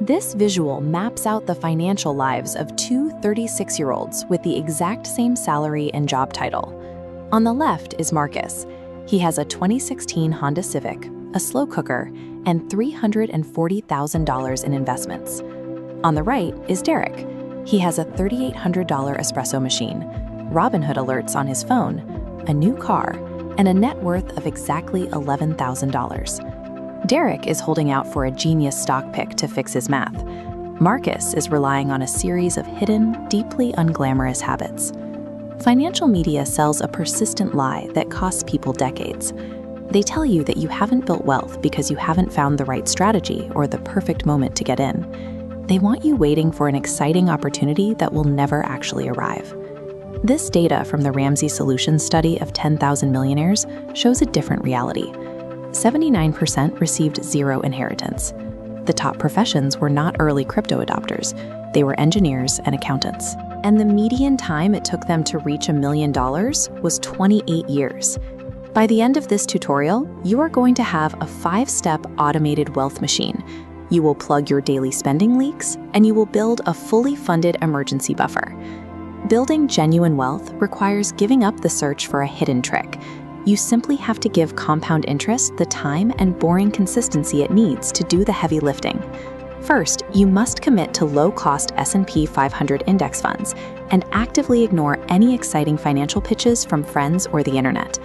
This visual maps out the financial lives of two 36-year-olds with the exact same salary and job title. On the left is Marcus. He has a 2016 Honda Civic, a slow cooker, and $340,000 in investments. On the right is Derek. He has a $3,800 espresso machine, Robinhood alerts on his phone, a new car, and a net worth of exactly $11,000. Derek is holding out for a genius stock pick to fix his math. Marcus is relying on a series of hidden, deeply unglamorous habits. Financial media sells a persistent lie that costs people decades. They tell you that you haven't built wealth because you haven't found the right strategy or the perfect moment to get in. They want you waiting for an exciting opportunity that will never actually arrive. This data from the Ramsey Solutions study of 10,000 millionaires shows a different reality. 79% received zero inheritance. The top professions were not early crypto adopters. They were engineers and accountants. And the median time it took them to reach $1 million was 28 years. By the end of this tutorial, you are going to have a 5-step automated wealth machine. You will plug your daily spending leaks, and you will build a fully funded emergency buffer. Building genuine wealth requires giving up the search for a hidden trick. You simply have to give compound interest the time and boring consistency it needs to do the heavy lifting. First, you must commit to low-cost S&P 500 index funds and actively ignore any exciting financial pitches from friends or the internet.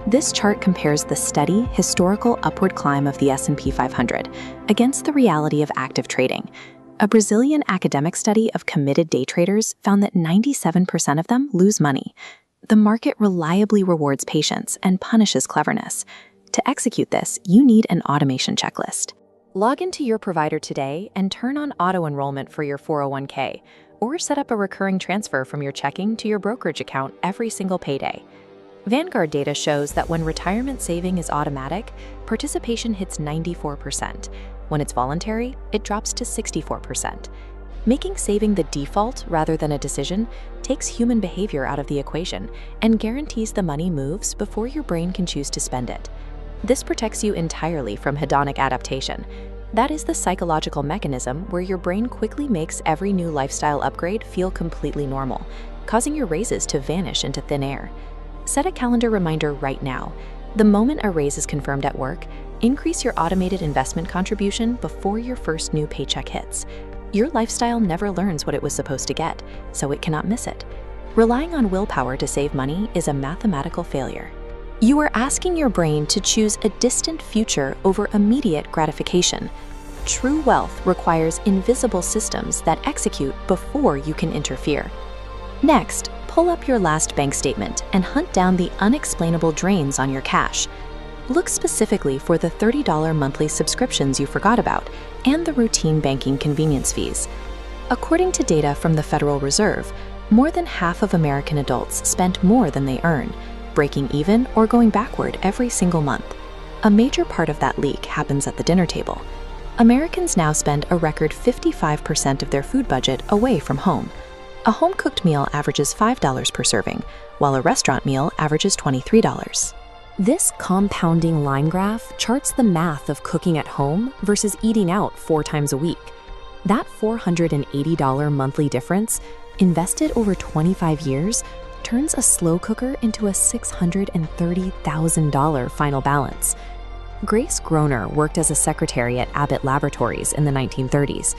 This chart compares the steady, historical upward climb of the S&P 500 against the reality of active trading. A Brazilian academic study of committed day traders found that 97% of them lose money. The market reliably rewards patience and punishes cleverness. To execute this, you need an automation checklist. Log into your provider today and turn on auto-enrollment for your 401k, or set up a recurring transfer from your checking to your brokerage account every single payday. Vanguard data shows that when retirement saving is automatic, participation hits 94%. When it's voluntary, it drops to 64%. Making saving the default rather than a decision takes human behavior out of the equation and guarantees the money moves before your brain can choose to spend it. This protects you entirely from hedonic adaptation. That is the psychological mechanism where your brain quickly makes every new lifestyle upgrade feel completely normal, causing your raises to vanish into thin air. Set a calendar reminder right now. The moment a raise is confirmed at work, increase your automated investment contribution before your first new paycheck hits. Your lifestyle never learns what it was supposed to get, so it cannot miss it. Relying on willpower to save money is a mathematical failure. You are asking your brain to choose a distant future over immediate gratification. True wealth requires invisible systems that execute before you can interfere. Next, pull up your last bank statement and hunt down the unexplainable drains on your cash. Look specifically for the $30 monthly subscriptions you forgot about and the routine banking convenience fees. According to data from the Federal Reserve, more than half of American adults spent more than they earn, breaking even or going backward every single month. A major part of that leak happens at the dinner table. Americans now spend a record 55% of their food budget away from home. A home-cooked meal averages $5 per serving, while a restaurant meal averages $23. This compounding line graph charts the math of cooking at home versus eating out 4 times a week. That $480 monthly difference, invested over 25 years, turns a slow cooker into a $630,000 final balance. Grace Groner worked as a secretary at Abbott Laboratories in the 1930s.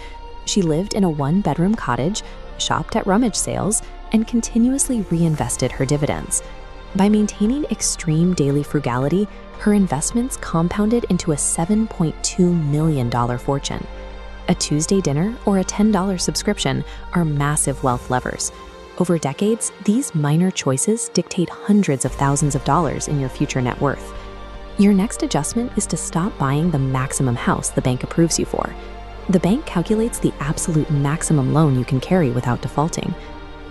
She lived in a 1-bedroom cottage, shopped at rummage sales, and continuously reinvested her dividends. By maintaining extreme daily frugality, her investments compounded into a $7.2 million fortune. A Tuesday dinner or a $10 subscription are massive wealth levers. Over decades, these minor choices dictate hundreds of thousands of dollars in your future net worth. Your next adjustment is to stop buying the maximum house the bank approves you for. The bank calculates the absolute maximum loan you can carry without defaulting.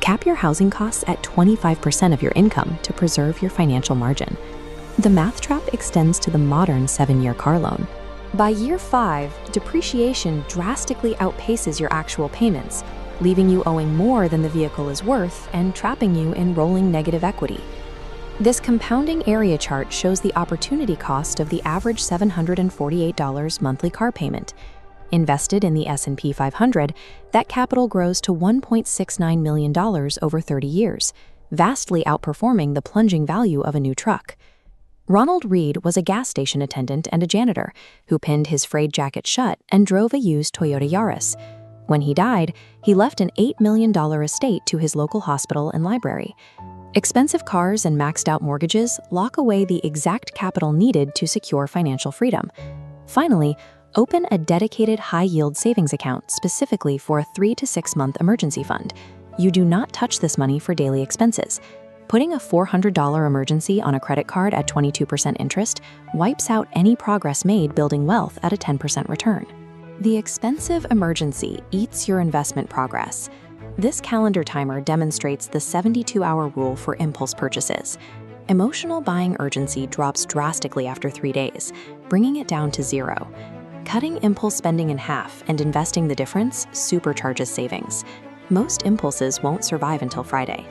Cap your housing costs at 25% of your income to preserve your financial margin. The math trap extends to the modern 7-year car loan. By year 5, depreciation drastically outpaces your actual payments, leaving you owing more than the vehicle is worth and trapping you in rolling negative equity. This compounding area chart shows the opportunity cost of the average $748 monthly car payment. Invested in the S&P 500, that capital grows to $1.69 million over 30 years, vastly outperforming the plunging value of a new truck. Ronald Reed was a gas station attendant and a janitor who pinned his frayed jacket shut and drove a used Toyota Yaris. When he died, he left an $8 million estate to his local hospital and library. Expensive cars and maxed-out mortgages lock away the exact capital needed to secure financial freedom. Finally, open a dedicated high-yield savings account specifically for a 3 to 6 month emergency fund. You do not touch this money for daily expenses. Putting a $400 emergency on a credit card at 22% interest wipes out any progress made building wealth at a 10% return. The expensive emergency eats your investment progress. This calendar timer demonstrates the 72-hour rule for impulse purchases. Emotional buying urgency drops drastically after 3 days, bringing it down to 0. Cutting impulse spending in half and investing the difference supercharges savings. Most impulses won't survive until Friday.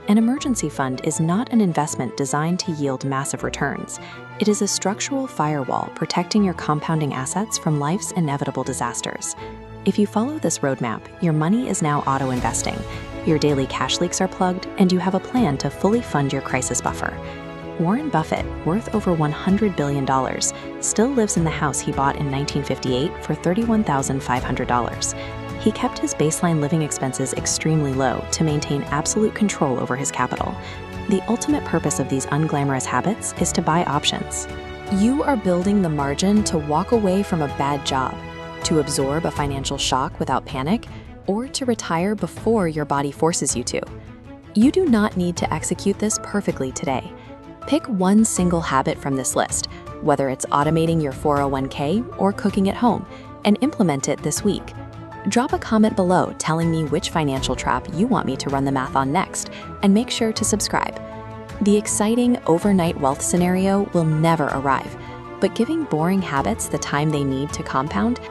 An emergency fund is not an investment designed to yield massive returns. It is a structural firewall protecting your compounding assets from life's inevitable disasters. If you follow this roadmap, your money is now auto-investing. Your daily cash leaks are plugged, and you have a plan to fully fund your crisis buffer. Warren Buffett, worth over $100 billion, still lives in the house he bought in 1958 for $31,500. He kept his baseline living expenses extremely low to maintain absolute control over his capital. The ultimate purpose of these unglamorous habits is to buy options. You are building the margin to walk away from a bad job, to absorb a financial shock without panic, or to retire before your body forces you to. You do not need to execute this perfectly today. Pick one single habit from this list, whether it's automating your 401k or cooking at home, and implement it this week. Drop a comment below telling me which financial trap you want me to run the math on next, and make sure to subscribe. The exciting overnight wealth scenario will never arrive, but giving boring habits the time they need to compound